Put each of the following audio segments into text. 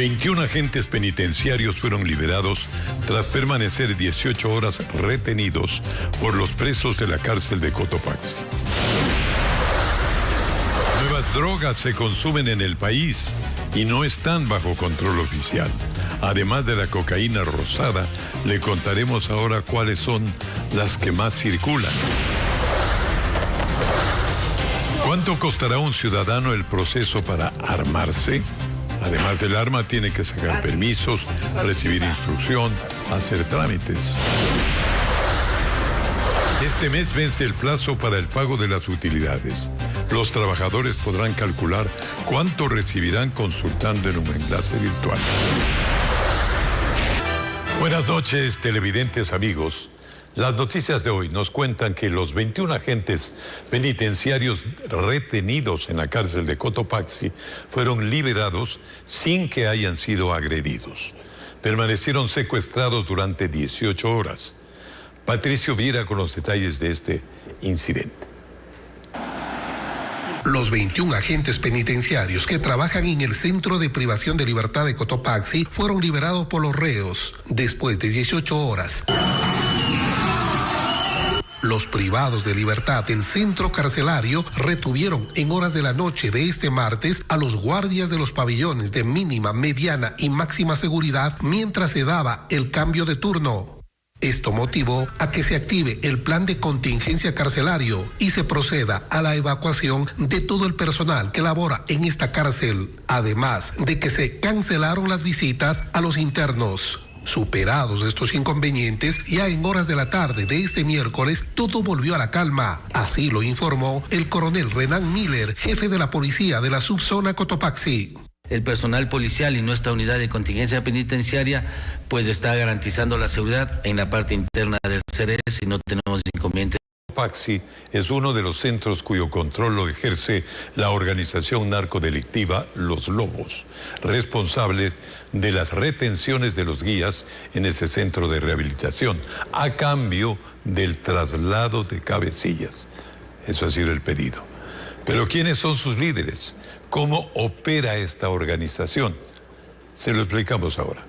21 agentes penitenciarios fueron liberados tras permanecer 18 horas retenidos por los presos de la cárcel de Cotopaxi. Nuevas drogas se consumen en el país y no están bajo control oficial. Además de la cocaína rosada, le contaremos ahora cuáles son las que más circulan. ¿Cuánto costará a un ciudadano el proceso para armarse? Además del arma, tiene que sacar permisos, recibir instrucción, hacer trámites. Este mes vence el plazo para el pago de las utilidades. Los trabajadores podrán calcular cuánto recibirán consultando en un enlace virtual. Buenas noches, televidentes amigos. Las noticias de hoy nos cuentan que los 21 agentes penitenciarios retenidos en la cárcel de Cotopaxi fueron liberados sin que hayan sido agredidos. Permanecieron secuestrados durante 18 horas. Patricio Viera con los detalles de este incidente. Los 21 agentes penitenciarios que trabajan en el Centro de Privación de Libertad de Cotopaxi fueron liberados por los reos después de 18 horas. Los privados de libertad del centro carcelario retuvieron en horas de la noche de este martes a los guardias de los pabellones de mínima, mediana y máxima seguridad mientras se daba el cambio de turno. Esto motivó a que se active el plan de contingencia carcelario y se proceda a la evacuación de todo el personal que labora en esta cárcel, además de que se cancelaron las visitas a los internos. Superados estos inconvenientes, ya en horas de la tarde de este miércoles, todo volvió a la calma. Así lo informó el coronel Renan Miller, jefe de la policía de la subzona Cotopaxi. El personal policial y nuestra unidad de contingencia penitenciaria pues está garantizando la seguridad en la parte interna del CERES y no tenemos inconvenientes. Cotopaxi es uno de los centros cuyo control lo ejerce la organización narcodelictiva Los Lobos, responsable de las retenciones de los guías en ese centro de rehabilitación, a cambio del traslado de cabecillas. Eso ha sido el pedido. Pero ¿quiénes son sus líderes? ¿Cómo opera esta organización? Se lo explicamos ahora.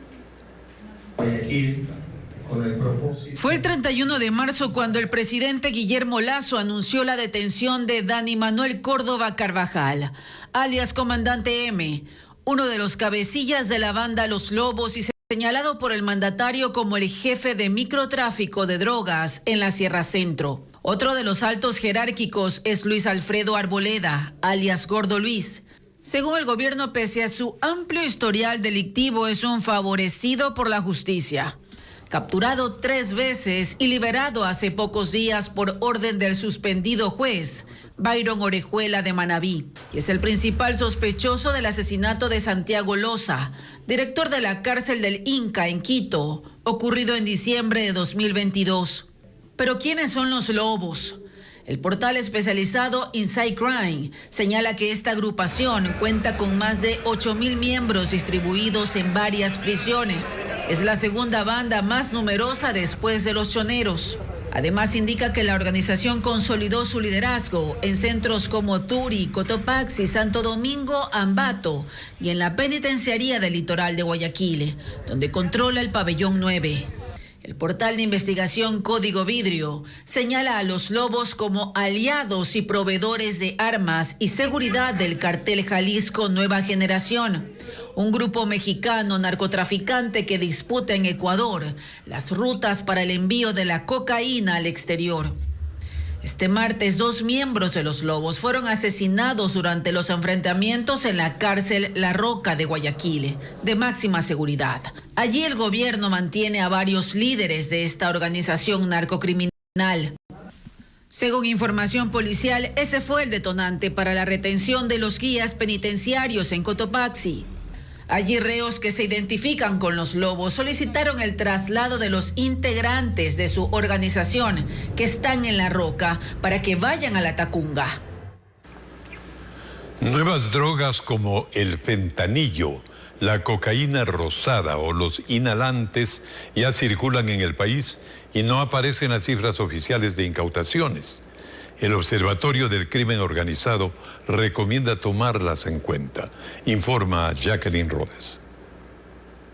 Fue el 31 de marzo cuando el presidente Guillermo Lasso anunció la detención de Dani Manuel Córdoba Carvajal, alias Comandante M, uno de los cabecillas de la banda Los Lobos y señalado por el mandatario como el jefe de microtráfico de drogas en la Sierra Centro. Otro de los altos jerárquicos es Luis Alfredo Arboleda, alias Gordo Luis. Según el gobierno, pese a su amplio historial delictivo, es un favorecido por la justicia. Capturado 3 veces y liberado hace pocos días por orden del suspendido juez Byron Orejuela de Manabí, y es el principal sospechoso del asesinato de Santiago Loza, director de la cárcel del Inca en Quito, ocurrido en diciembre de 2022. Pero ¿quiénes son los Lobos? El portal especializado Inside Crime señala que esta agrupación cuenta con más de 8,000 miembros distribuidos en varias prisiones. Es la segunda banda más numerosa después de los choneros. Además, indica que la organización consolidó su liderazgo en centros como Turi, Cotopaxi, Santo Domingo, Ambato y en la penitenciaría del litoral de Guayaquil, donde controla el pabellón 9. El portal de investigación Código Vidrio señala a los Lobos como aliados y proveedores de armas y seguridad del cartel Jalisco Nueva Generación, un grupo mexicano narcotraficante que disputa en Ecuador las rutas para el envío de la cocaína al exterior. Este martes, 2 miembros de los Lobos fueron asesinados durante los enfrentamientos en la cárcel La Roca de Guayaquil, de máxima seguridad. Allí el gobierno mantiene a varios líderes de esta organización narcocriminal. Según información policial, ese fue el detonante para la retención de los guías penitenciarios en Cotopaxi. Allí reos que se identifican con los Lobos solicitaron el traslado de los integrantes de su organización que están en La Roca para que vayan a la Tacunga. Nuevas drogas como el fentanillo, la cocaína rosada o los inhalantes ya circulan en el país y no aparecen las cifras oficiales de incautaciones. El Observatorio del Crimen Organizado recomienda tomarlas en cuenta, informa Jacqueline Rodes.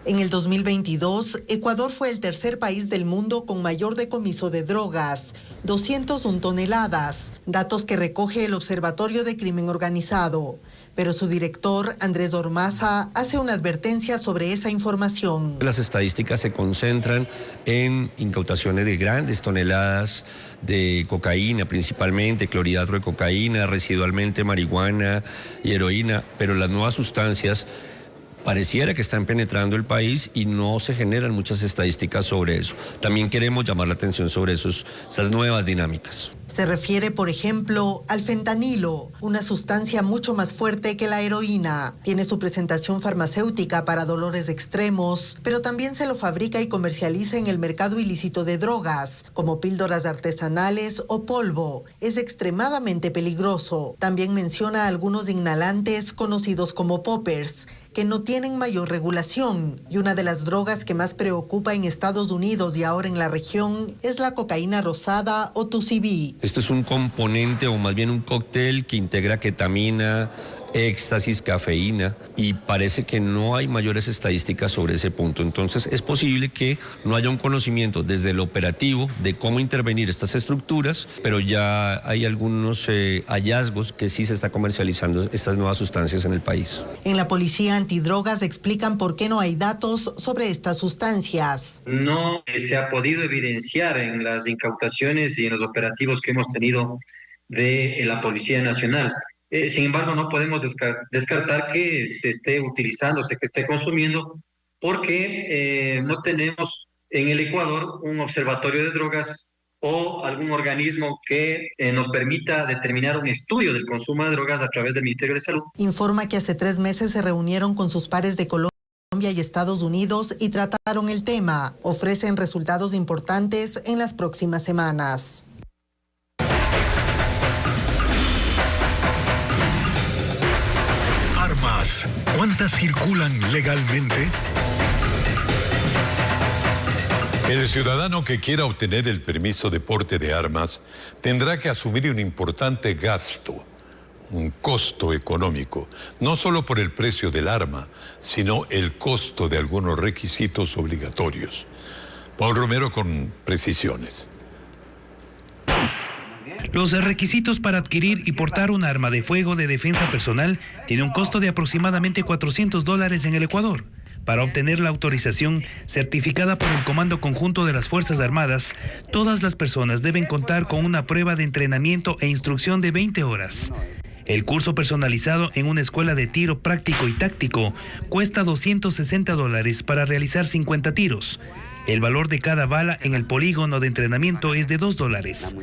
En el 2022, Ecuador fue el tercer país del mundo con mayor decomiso de drogas, 201 toneladas, datos que recoge el Observatorio de Crimen Organizado. Pero su director, Andrés Ormaza, hace una advertencia sobre esa información. Las estadísticas se concentran en incautaciones de grandes toneladas de cocaína, principalmente clorhidrato de cocaína, residualmente marihuana y heroína, pero las nuevas sustancias pareciera que están penetrando el país y no se generan muchas estadísticas sobre eso. También queremos llamar la atención sobre esas nuevas dinámicas. Se refiere, por ejemplo, al fentanilo, una sustancia mucho más fuerte que la heroína. Tiene su presentación farmacéutica para dolores extremos, pero también se lo fabrica y comercializa en el mercado ilícito de drogas, como píldoras artesanales o polvo. Es extremadamente peligroso. También menciona algunos inhalantes conocidos como poppers, que no tienen mayor regulación, y una de las drogas que más preocupa en Estados Unidos y ahora en la región es la cocaína rosada o 2CB. Esto es un componente o más bien un cóctel que integra ketamina, éxtasis, cafeína, y parece que no hay mayores estadísticas sobre ese punto. Entonces es posible que no haya un conocimiento desde el operativo de cómo intervenir estas estructuras, pero ya hay algunos hallazgos que sí se está comercializando estas nuevas sustancias en el país. En la Policía Antidrogas explican por qué no hay datos sobre estas sustancias. No se ha podido evidenciar en las incautaciones y en los operativos que hemos tenido de la Policía Nacional. Sin embargo, no podemos descartar que se esté utilizando, que esté consumiendo, porque no tenemos en el Ecuador un observatorio de drogas o algún organismo que nos permita determinar un estudio del consumo de drogas a través del Ministerio de Salud. Informa que hace 3 meses se reunieron con sus pares de Colombia y Estados Unidos y trataron el tema. Ofrecen resultados importantes en las próximas semanas. ¿Cuántas circulan legalmente? El ciudadano que quiera obtener el permiso de porte de armas tendrá que asumir un importante gasto, un costo económico, no solo por el precio del arma, sino el costo de algunos requisitos obligatorios. Paul Romero con precisiones. Los requisitos para adquirir y portar un arma de fuego de defensa personal tiene un costo de aproximadamente $400 en el Ecuador. Para obtener la autorización certificada por el Comando Conjunto de las Fuerzas Armadas, todas las personas deben contar con una prueba de entrenamiento e instrucción de 20 horas. El curso personalizado en una escuela de tiro práctico y táctico cuesta $260 para realizar 50 tiros. El valor de cada bala en el polígono de entrenamiento es de $2.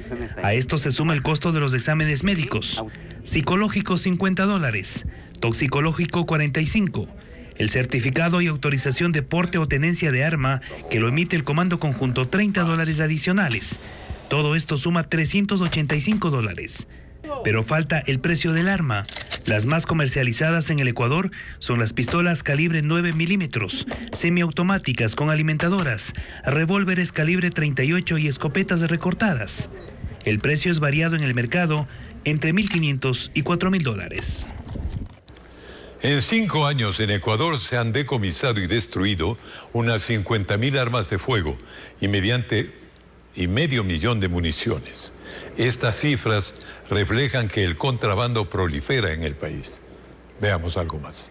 A esto se suma el costo de los exámenes médicos. Psicológico $50, toxicológico $45. El certificado y autorización de porte o tenencia de arma que lo emite el Comando Conjunto $30 adicionales. Todo esto suma $385. Pero falta el precio del arma. Las más comercializadas en el Ecuador son las pistolas calibre 9 milímetros, semiautomáticas con alimentadoras, revólveres calibre 38 y escopetas recortadas. El precio es variado en el mercado entre $1.500 y $4.000. En 5 años en Ecuador se han decomisado y destruido unas 50.000 armas de fuego y medio millón de municiones. Estas cifras reflejan que el contrabando prolifera en el país. Veamos algo más.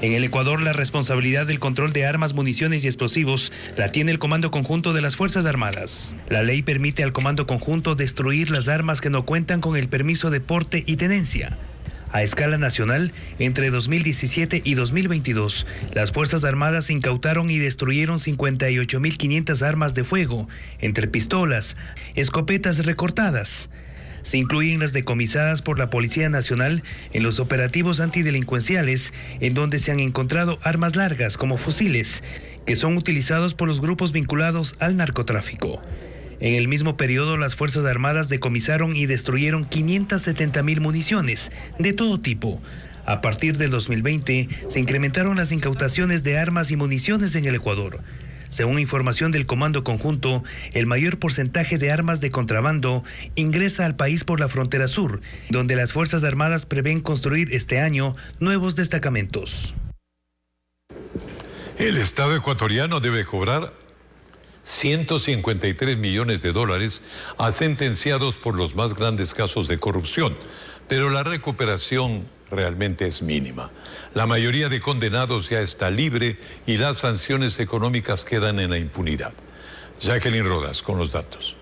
En el Ecuador, la responsabilidad del control de armas, municiones y explosivos la tiene el Comando Conjunto de las Fuerzas Armadas. La ley permite al Comando Conjunto destruir las armas que no cuentan con el permiso de porte y tenencia. A escala nacional, entre 2017 y 2022, las Fuerzas Armadas incautaron y destruyeron 58.500 armas de fuego, entre pistolas, escopetas recortadas. Se incluyen las decomisadas por la Policía Nacional en los operativos antidelincuenciales, en donde se han encontrado armas largas como fusiles, que son utilizados por los grupos vinculados al narcotráfico. En el mismo periodo, las Fuerzas Armadas decomisaron y destruyeron 570.000 municiones de todo tipo. A partir del 2020, se incrementaron las incautaciones de armas y municiones en el Ecuador. Según información del Comando Conjunto, el mayor porcentaje de armas de contrabando ingresa al país por la frontera sur, donde las Fuerzas Armadas prevén construir este año nuevos destacamentos. El Estado ecuatoriano debe cobrar 153 millones de dólares a sentenciados por los más grandes casos de corrupción, pero la recuperación realmente es mínima. La mayoría de condenados ya está libre y las sanciones económicas quedan en la impunidad. Jacqueline Rodas con los datos.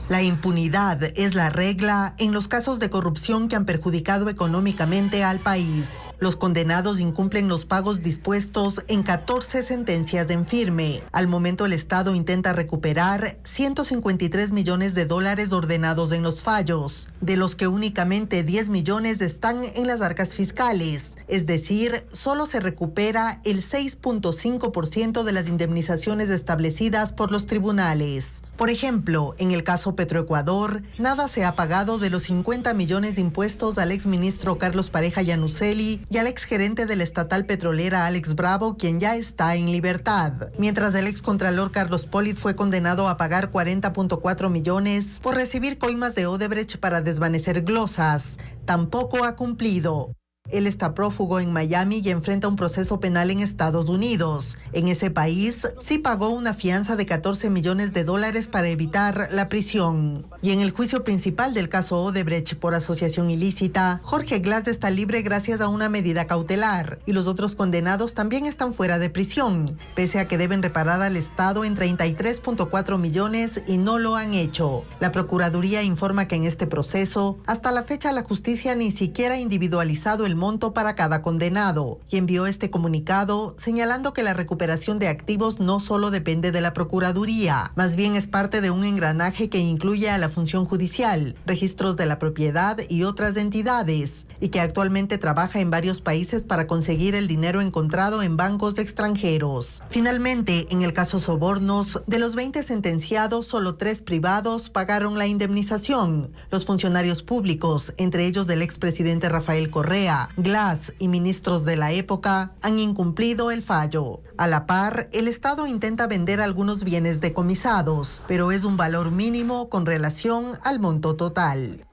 La impunidad es la regla en los casos de corrupción que han perjudicado económicamente al país. Los condenados incumplen los pagos dispuestos en 14 sentencias en firme. Al momento el Estado intenta recuperar 153 millones de dólares ordenados en los fallos, de los que únicamente 10 millones están en las arcas fiscales. Es decir, solo se recupera el 6.5% de las indemnizaciones establecidas por los tribunales. Por ejemplo, en el caso Petroecuador, nada se ha pagado de los 50 millones de impuestos al exministro Carlos Pareja Yanuseli y al exgerente de la estatal petrolera Alex Bravo, quien ya está en libertad. Mientras el excontralor Carlos Polit fue condenado a pagar 40.4 millones por recibir coimas de Odebrecht para desvanecer glosas. Tampoco ha cumplido. Él está prófugo en Miami y enfrenta un proceso penal en Estados Unidos. En ese país sí pagó una fianza de 14 millones de dólares para evitar la prisión. Y en el juicio principal del caso Odebrecht por asociación ilícita, Jorge Glass está libre gracias a una medida cautelar y los otros condenados también están fuera de prisión, pese a que deben reparar al Estado en 33.4 millones y no lo han hecho. La Procuraduría informa que en este proceso, hasta la fecha la justicia ni siquiera ha individualizado el monto para cada condenado, y envió este comunicado señalando que la recuperación de activos no solo depende de la Procuraduría, más bien es parte de un engranaje que incluye a la función judicial, registros de la propiedad y otras entidades, y que actualmente trabaja en varios países para conseguir el dinero encontrado en bancos extranjeros. Finalmente, en el caso Sobornos, de los 20 sentenciados, solo 3 privados pagaron la indemnización. Los funcionarios públicos, entre ellos del expresidente Rafael Correa, Glass y ministros de la época, han incumplido el fallo. A la par, el Estado intenta vender algunos bienes decomisados, pero es un valor mínimo con relación al monto total.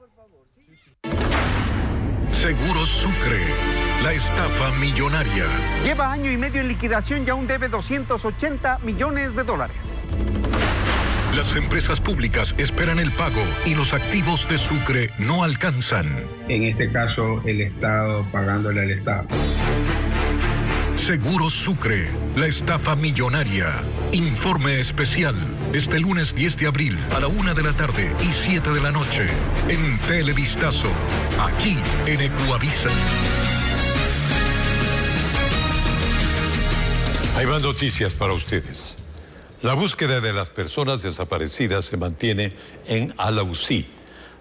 Seguros Sucre, la estafa millonaria. Lleva año y medio en liquidación y aún debe 280 millones de dólares. Las empresas públicas esperan el pago y los activos de Sucre no alcanzan. En este caso, el Estado pagándole al Estado. Seguros Sucre, la estafa millonaria. Informe especial, este lunes 10 de abril a la 1 de la tarde y 7 de la noche, en Televistazo, aquí en Ecuavisa. Hay más noticias para ustedes. La búsqueda de las personas desaparecidas se mantiene en Alausí.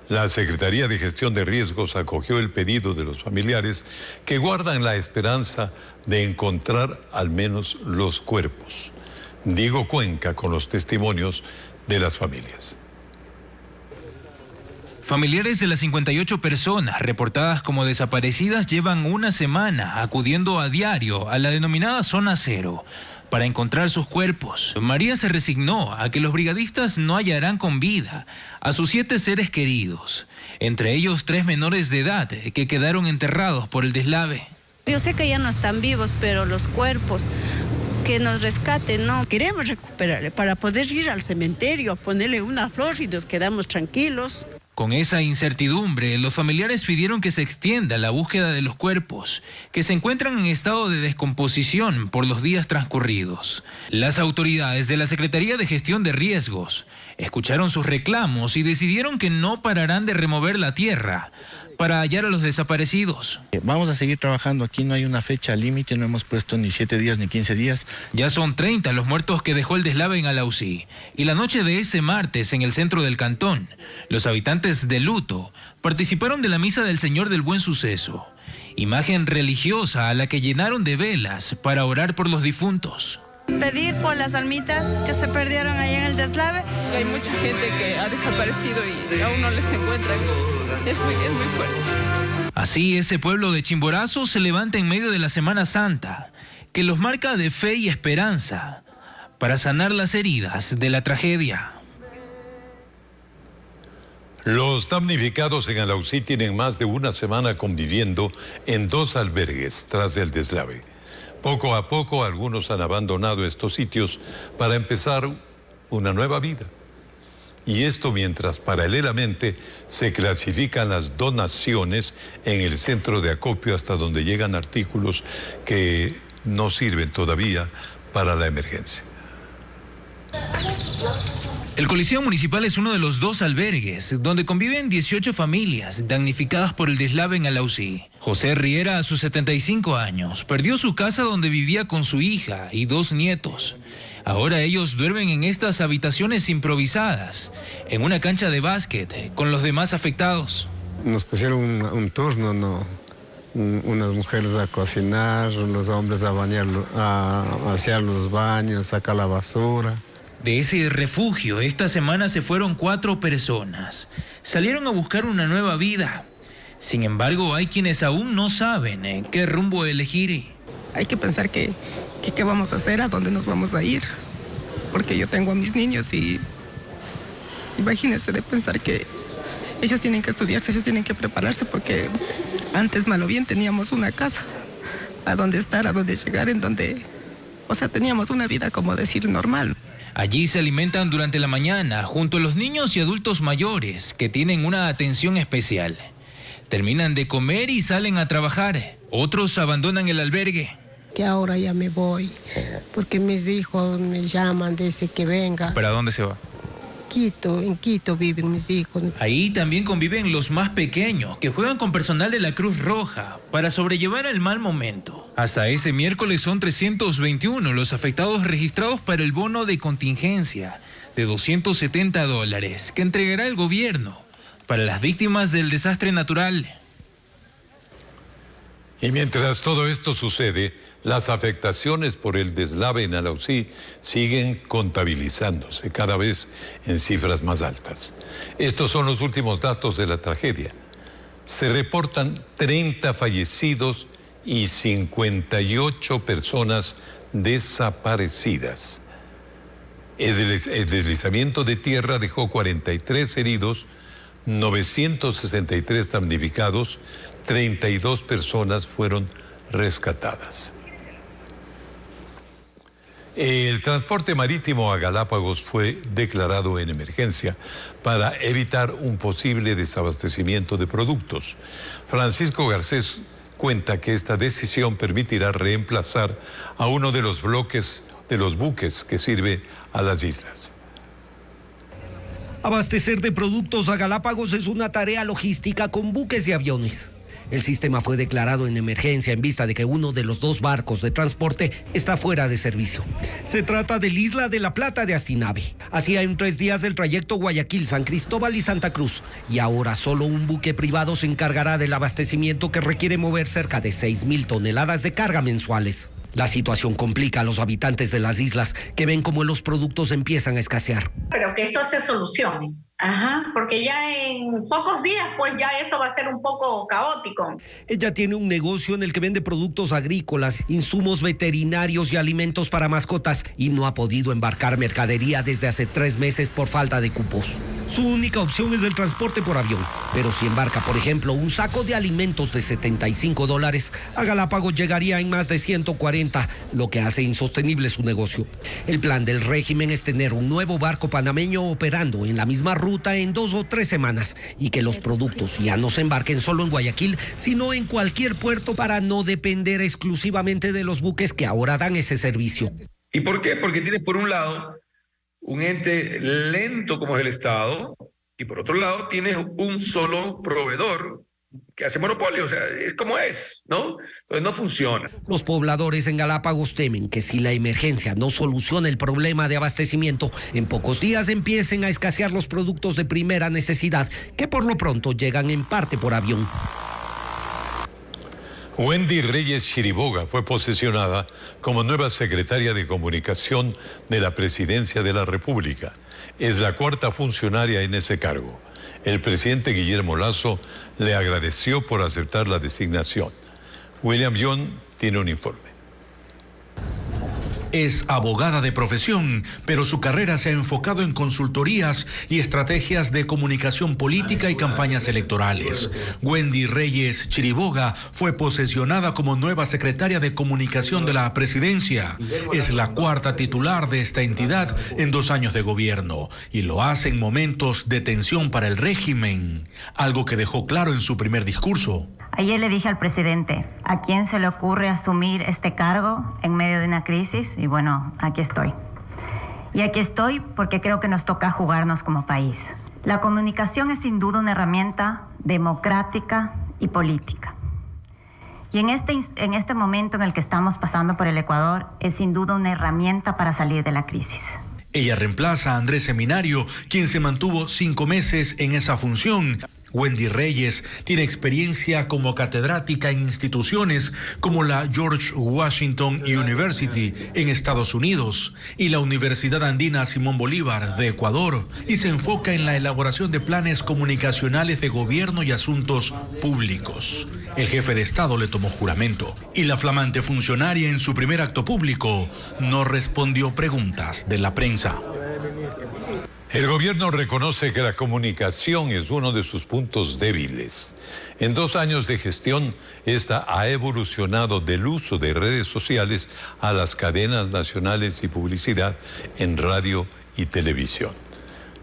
La Secretaría de Gestión de Riesgos acogió el pedido de los familiares que guardan la esperanza de encontrar al menos los cuerpos. Diego Cuenca con los testimonios de las familias. Familiares de las 58 personas reportadas como desaparecidas llevan una semana acudiendo a diario a la denominada Zona Cero para encontrar sus cuerpos. María se resignó a que los brigadistas no hallarán con vida a sus 7 seres queridos, entre ellos 3 menores de edad que quedaron enterrados por el deslave. Yo sé que ya no están vivos, pero los cuerpos, que nos rescaten, ¿no? Queremos recuperarle para poder ir al cementerio, ponerle una flor y nos quedamos tranquilos. Con esa incertidumbre, los familiares pidieron que se extienda la búsqueda de los cuerpos, que se encuentran en estado de descomposición por los días transcurridos. Las autoridades de la Secretaría de Gestión de Riesgos escucharon sus reclamos y decidieron que no pararán de remover la tierra para hallar a los desaparecidos. Vamos a seguir trabajando, aquí no hay una fecha límite, no hemos puesto ni 7 días ni 15 días. Ya son 30 los muertos que dejó el deslave en Alausí, y la noche de ese martes en el centro del cantón, los habitantes de luto participaron de la misa del Señor del Buen Suceso, imagen religiosa a la que llenaron de velas para orar por los difuntos. Pedir por las almitas que se perdieron allá en el deslave. Hay mucha gente que ha desaparecido y aún no les encuentran. Es muy fuerte. Así, ese pueblo de Chimborazo se levanta en medio de la Semana Santa, que los marca de fe y esperanza para sanar las heridas de la tragedia. Los damnificados en Alausí tienen más de una semana conviviendo en 2 albergues tras el deslave. Poco a poco algunos han abandonado estos sitios para empezar una nueva vida. Y esto mientras paralelamente se clasifican las donaciones en el centro de acopio hasta donde llegan artículos que no sirven todavía para la emergencia. El Coliseo Municipal es uno de los 2 albergues donde conviven 18 familias damnificadas por el deslave en Alausí. José Riera, a sus 75 años, perdió su casa donde vivía con su hija y 2 nietos. Ahora ellos duermen en estas habitaciones improvisadas, en una cancha de básquet, con los demás afectados. Nos pusieron un turno, ¿no? Unas mujeres a cocinar, los hombres a bañar, a hacer los baños, sacar la basura. De ese refugio, esta semana se fueron 4 personas. Salieron a buscar una nueva vida. Sin embargo, hay quienes aún no saben qué rumbo elegir. Hay que pensar qué vamos a hacer, a dónde nos vamos a ir. Porque yo tengo a mis niños y imagínense de pensar que ellos tienen que estudiarse, ellos tienen que prepararse, porque antes, mal o bien, teníamos una casa a dónde estar, a dónde llegar, en donde, o sea, teníamos una vida, como decir, normal. Allí se alimentan durante la mañana junto a los niños y adultos mayores que tienen una atención especial. Terminan de comer y salen a trabajar. Otros abandonan el albergue. Que ahora ya me voy, porque mis hijos me llaman, dicen que venga. ¿Para dónde se va? Quito, en Quito viven mis hijos. Ahí también conviven los más pequeños, que juegan con personal de la Cruz Roja para sobrellevar el mal momento. Hasta ese miércoles son 321 los afectados registrados para el bono de contingencia de $270 que entregará el gobierno para las víctimas del desastre natural. Y mientras todo esto sucede, las afectaciones por el deslave en Alausí siguen contabilizándose cada vez en cifras más altas. Estos son los últimos datos de la tragedia. Se reportan 30 fallecidos y 58 personas desaparecidas. El deslizamiento de tierra dejó 43 heridos, 963 damnificados, 32 personas fueron rescatadas. El transporte marítimo a Galápagos fue declarado en emergencia para evitar un posible desabastecimiento de productos. Francisco Garcés cuenta que esta decisión permitirá reemplazar a uno de los bloques de los buques que sirve a las islas. Abastecer de productos a Galápagos es una tarea logística con buques y aviones. El sistema fue declarado en emergencia en vista de que uno de los 2 barcos de transporte está fuera de servicio. Se trata del Isla de la Plata de Astinave. Hacía en 3 días el trayecto Guayaquil, San Cristóbal y Santa Cruz. Y ahora solo un buque privado se encargará del abastecimiento, que requiere mover cerca de 6.000 toneladas de carga mensuales. La situación complica a los habitantes de las islas, que ven cómo los productos empiezan a escasear. Pero que esto se solucione. Ajá, porque ya en pocos días, pues ya esto va a ser un poco caótico. Ella tiene un negocio en el que vende productos agrícolas, insumos veterinarios y alimentos para mascotas, y no ha podido embarcar mercadería desde hace 3 meses por falta de cupos. Su única opción es el transporte por avión, pero si embarca, por ejemplo, un saco de alimentos de $75, a Galápagos llegaría en más de 140, lo que hace insostenible su negocio. El plan del régimen es tener un nuevo barco panameño operando en la misma ruta en 2 o 3 semanas, y que los productos ya no se embarquen solo en Guayaquil, sino en cualquier puerto, para no depender exclusivamente de los buques que ahora dan ese servicio. ¿Y por qué? Porque tienes por un lado un ente lento como es el Estado, y por otro lado tienes un solo proveedor que hace monopolio, o sea, es como es, ¿no? Entonces no funciona. Los pobladores en Galápagos temen que si la emergencia no soluciona el problema de abastecimiento, en pocos días empiecen a escasear los productos de primera necesidad, que por lo pronto llegan en parte por avión. Wendy Reyes Chiriboga fue posesionada como nueva secretaria de Comunicación de la Presidencia de la República. Es la 4ª funcionaria en ese cargo. El presidente Guillermo Lasso le agradeció por aceptar la designación. William Young tiene un informe. Es abogada de profesión, pero su carrera se ha enfocado en consultorías y estrategias de comunicación política y campañas electorales. Wendy Reyes Chiriboga fue posesionada como nueva secretaria de comunicación de la presidencia. Es la cuarta titular de esta entidad en 2 años de gobierno y lo hace en momentos de tensión para el régimen, algo que dejó claro en su primer discurso. Ayer le dije al presidente, ¿a quién se le ocurre asumir este cargo en medio de una crisis? Y bueno, aquí estoy. Y aquí estoy porque creo que nos toca jugarnos como país. La comunicación es sin duda una herramienta democrática y política. Y en este momento en el que estamos pasando por el Ecuador, es sin duda una herramienta para salir de la crisis. Ella reemplaza a Andrés Seminario, quien se mantuvo 5 meses en esa función. Wendy Reyes tiene experiencia como catedrática en instituciones como la George Washington University en Estados Unidos y la Universidad Andina Simón Bolívar de Ecuador, y se enfoca en la elaboración de planes comunicacionales de gobierno y asuntos públicos. El jefe de Estado le tomó juramento y la flamante funcionaria en su primer acto público no respondió preguntas de la prensa. El gobierno reconoce que la comunicación es uno de sus puntos débiles. En 2 años de gestión, esta ha evolucionado del uso de redes sociales a las cadenas nacionales y publicidad en radio y televisión.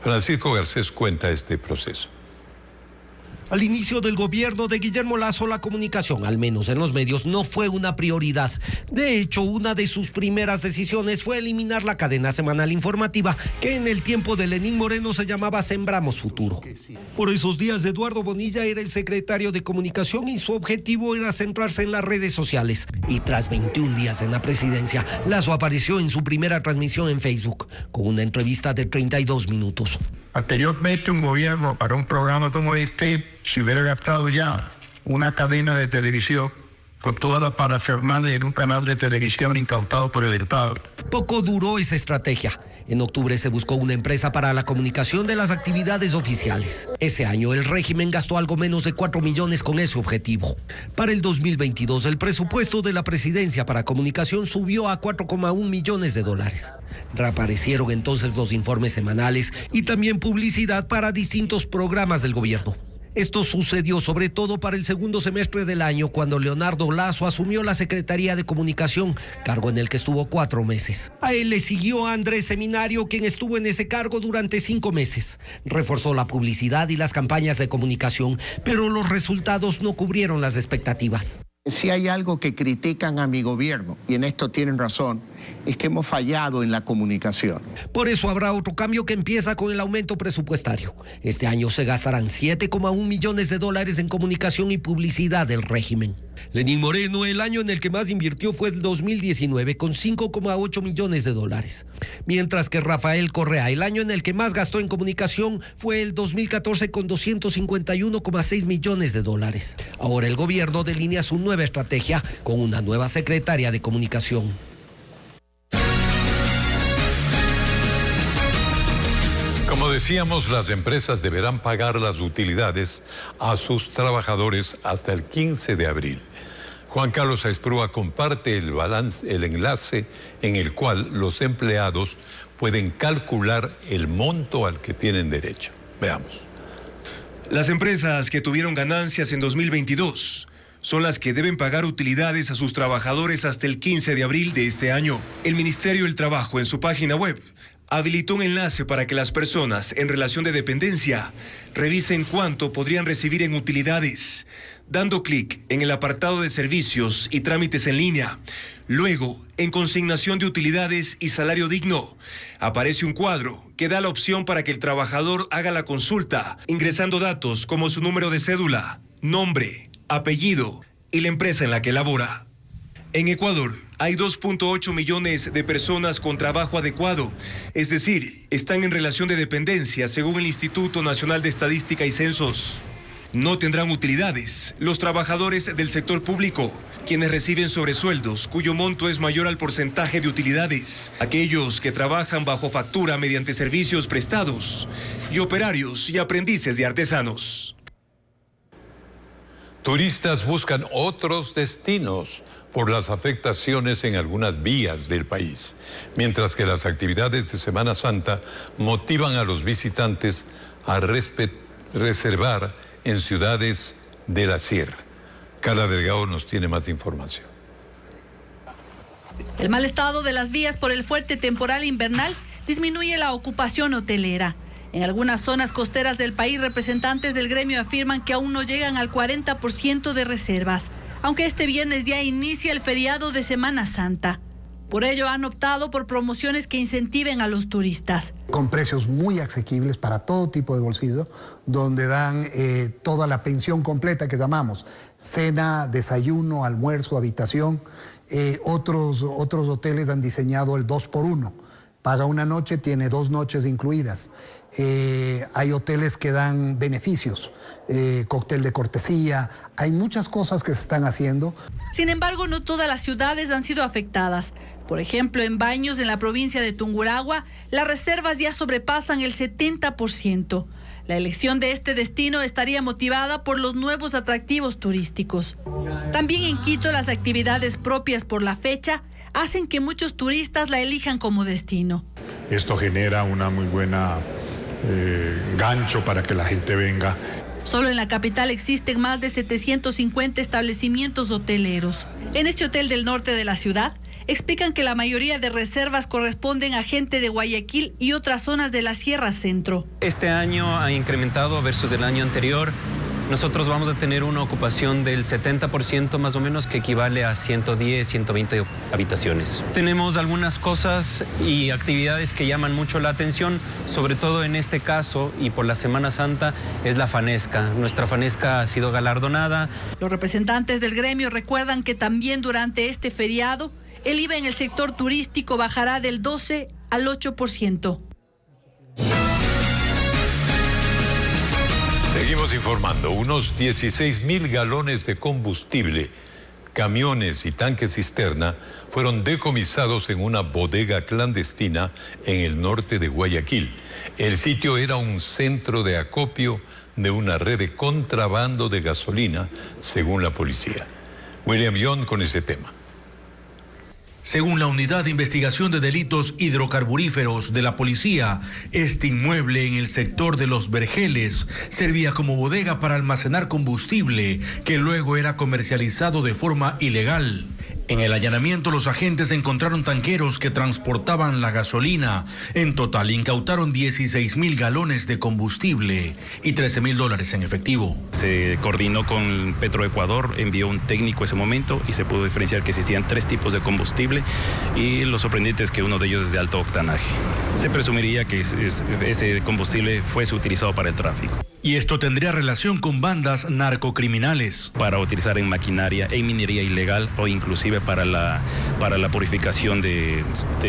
Francisco Garcés cuenta este proceso. Al inicio del gobierno de Guillermo Lasso, la comunicación, al menos en los medios, no fue una prioridad. De hecho, una de sus primeras decisiones fue eliminar la cadena semanal informativa, que en el tiempo de Lenín Moreno se llamaba Sembramos Futuro. Por esos días, Eduardo Bonilla era el secretario de comunicación y su objetivo era centrarse en las redes sociales. Y tras 21 días en la presidencia, Lasso apareció en su primera transmisión en Facebook, con una entrevista de 32 minutos. Anteriormente, un gobierno para un programa como este se hubiera gastado ya una cadena de televisión con toda la parafernalia en un canal de televisión incautado por el Estado. Poco duró esa estrategia. En octubre se buscó una empresa para la comunicación de las actividades oficiales. Ese año el régimen gastó algo menos de 4 millones con ese objetivo. Para el 2022 el presupuesto de la presidencia para comunicación subió a 4,1 millones de dólares. Reaparecieron entonces los informes semanales y también publicidad para distintos programas del gobierno. Esto sucedió sobre todo para el segundo semestre del año, cuando Leonardo Lasso asumió la Secretaría de Comunicación, cargo en el que estuvo 4 meses. A él le siguió Andrés Seminario, quien estuvo en ese cargo durante 5 meses. Reforzó la publicidad y las campañas de comunicación, pero los resultados no cubrieron las expectativas. Si hay algo que critican a mi gobierno, y en esto tienen razón, es que hemos fallado en la comunicación. Por eso habrá otro cambio que empieza con el aumento presupuestario. Este año se gastarán 7,1 millones de dólares en comunicación y publicidad del régimen. Lenín Moreno, el año en el que más invirtió fue el 2019, con 5,8 millones de dólares. Mientras que Rafael Correa, el año en el que más gastó en comunicación fue el 2014, con 251,6 millones de dólares. Ahora el gobierno delinea su nueva estrategia con una nueva secretaria de comunicación. Como decíamos, las empresas deberán pagar las utilidades a sus trabajadores hasta el 15 de abril. Juan Carlos Aizprúa comparte el enlace en el cual los empleados pueden calcular el monto al que tienen derecho. Veamos. Las empresas que tuvieron ganancias en 2022 son las que deben pagar utilidades a sus trabajadores hasta el 15 de abril de este año. El Ministerio del Trabajo, en su página web, habilitó un enlace para que las personas en relación de dependencia revisen cuánto podrían recibir en utilidades, dando clic en el apartado de servicios y trámites en línea. Luego, en consignación de utilidades y salario digno, aparece un cuadro que da la opción para que el trabajador haga la consulta, ingresando datos como su número de cédula, nombre, apellido y la empresa en la que labora. En Ecuador hay 2.8 millones de personas con trabajo adecuado, es decir, están en relación de dependencia según el Instituto Nacional de Estadística y Censos. No tendrán utilidades los trabajadores del sector público, quienes reciben sobresueldos cuyo monto es mayor al porcentaje de utilidades, aquellos que trabajan bajo factura mediante servicios prestados, y operarios y aprendices de artesanos. Turistas buscan otros destinos por las afectaciones en algunas vías del país, mientras que las actividades de Semana Santa motivan a los visitantes a reservar en ciudades de la sierra. Carla Delgado nos tiene más información. El mal estado de las vías por el fuerte temporal invernal disminuye la ocupación hotelera. En algunas zonas costeras del país, representantes del gremio afirman que aún no llegan al 40% de reservas, aunque este viernes ya inicia el feriado de Semana Santa. Por ello han optado por promociones que incentiven a los turistas. Con precios muy asequibles para todo tipo de bolsillo, donde dan toda la pensión completa que llamamos, cena, desayuno, almuerzo, habitación. Otros hoteles han diseñado el 2x1. Paga una noche, tiene 2 noches incluidas. Hay hoteles que dan beneficios, cóctel de cortesía, hay muchas cosas que se están haciendo. Sin embargo, no todas las ciudades han sido afectadas. Por ejemplo, en Baños, en la provincia de Tungurahua, las reservas ya sobrepasan el 70%. La elección de este destino estaría motivada por los nuevos atractivos turísticos. También en Quito, las actividades propias por la fecha hacen que muchos turistas la elijan como destino. Esto genera una muy buena gancho para que la gente venga. Solo en la capital existen más de 750 establecimientos hoteleros. En este hotel del norte de la ciudad, explican que la mayoría de reservas corresponden a gente de Guayaquil y otras zonas de la Sierra Centro. Este año ha incrementado versus el año anterior. Nosotros vamos a tener una ocupación del 70% más o menos, que equivale a 110, 120 habitaciones. Tenemos algunas cosas y actividades que llaman mucho la atención, sobre todo en este caso y por la Semana Santa, es la fanesca. Nuestra fanesca ha sido galardonada. Los representantes del gremio recuerdan que también durante este feriado, el IVA en el sector turístico bajará del 12 al 8%. Seguimos informando. Unos 16.000 galones de combustible, camiones y tanques cisterna fueron decomisados en una bodega clandestina en el norte de Guayaquil. El sitio era un centro de acopio de una red de contrabando de gasolina, según la policía. William Young con ese tema. Según la Unidad de Investigación de Delitos Hidrocarburíferos de la policía, este inmueble en el sector de Los Vergeles servía como bodega para almacenar combustible que luego era comercializado de forma ilegal. En el allanamiento, los agentes encontraron tanqueros que transportaban la gasolina. En total, incautaron 16.000 galones de combustible y $13.000 en efectivo. Se coordinó con Petroecuador, envió un técnico ese momento y se pudo diferenciar que existían 3 tipos de combustible, y lo sorprendente es que uno de ellos es de alto octanaje. Se presumiría que ese combustible fuese utilizado para el tráfico. Y esto tendría relación con bandas narcocriminales. Para utilizar en maquinaria, en minería ilegal o inclusive para la purificación de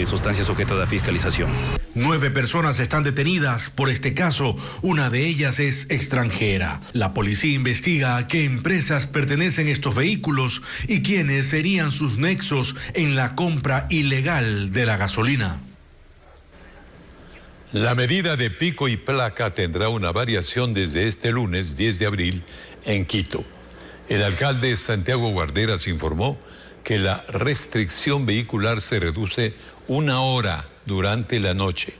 sustancias sujetas a fiscalización. 9 personas están detenidas por este caso. Una de ellas es extranjera. La policía investiga a qué empresas pertenecen estos vehículos y quiénes serían sus nexos en la compra ilegal de la gasolina. La medida de pico y placa tendrá una variación desde este lunes 10 de abril en Quito. El alcalde Santiago Guarderas informó que la restricción vehicular se reduce 1 hora durante la noche.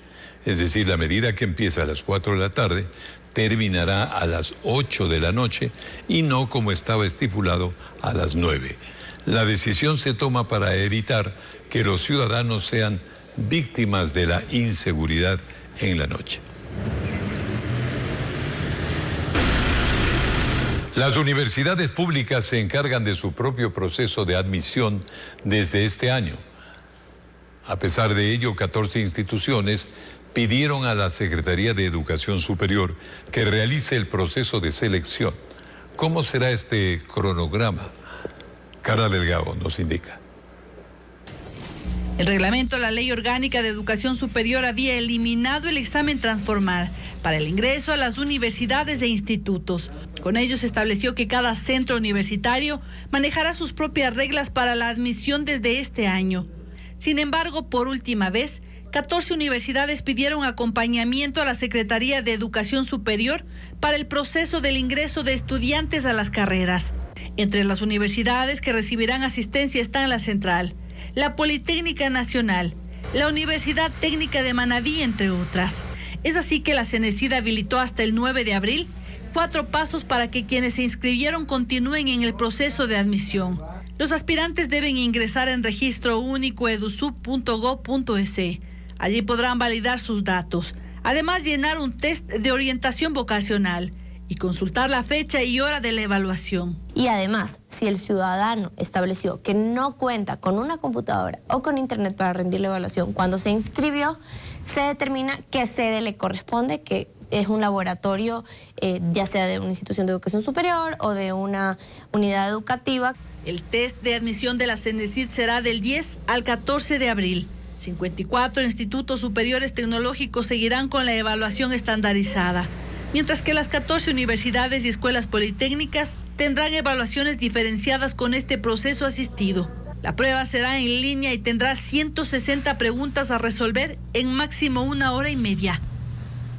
Es decir, la medida que empieza a las 4 de la tarde terminará a las 8 de la noche y no como estaba estipulado a las 9. La decisión se toma para evitar que los ciudadanos sean víctimas de la inseguridad en la noche. Las universidades públicas se encargan de su propio proceso de admisión desde este año. A pesar de ello, 14 instituciones pidieron a la Secretaría de Educación Superior que realice el proceso de selección. ¿Cómo será este cronograma? Carla Delgado nos indica. El reglamento de la Ley Orgánica de Educación Superior había eliminado el examen Transformar para el ingreso a las universidades e institutos. Con ello se estableció que cada centro universitario manejará sus propias reglas para la admisión desde este año. Sin embargo, por última vez, 14 universidades pidieron acompañamiento a la Secretaría de Educación Superior para el proceso del ingreso de estudiantes a las carreras. Entre las universidades que recibirán asistencia están la Central, la Politécnica Nacional, la Universidad Técnica de Manabí, entre otras. Es así que la CENESID habilitó hasta el 9 de abril 4 pasos para que quienes se inscribieron continúen en el proceso de admisión. Los aspirantes deben ingresar en registro único edusub.gov.es. Allí podrán validar sus datos. Además, llenar un test de orientación vocacional y consultar la fecha y hora de la evaluación. Y además, si el ciudadano estableció que no cuenta con una computadora o con internet para rendir la evaluación cuando se inscribió, se determina qué sede le corresponde, que es un laboratorio, ya sea de una institución de educación superior o de una unidad educativa. El test de admisión de la CENESID será del 10 al 14 de abril. 54 institutos superiores tecnológicos seguirán con la evaluación estandarizada, mientras que las 14 universidades y escuelas politécnicas tendrán evaluaciones diferenciadas con este proceso asistido. La prueba será en línea y tendrá 160 preguntas a resolver en máximo 1 hora y media.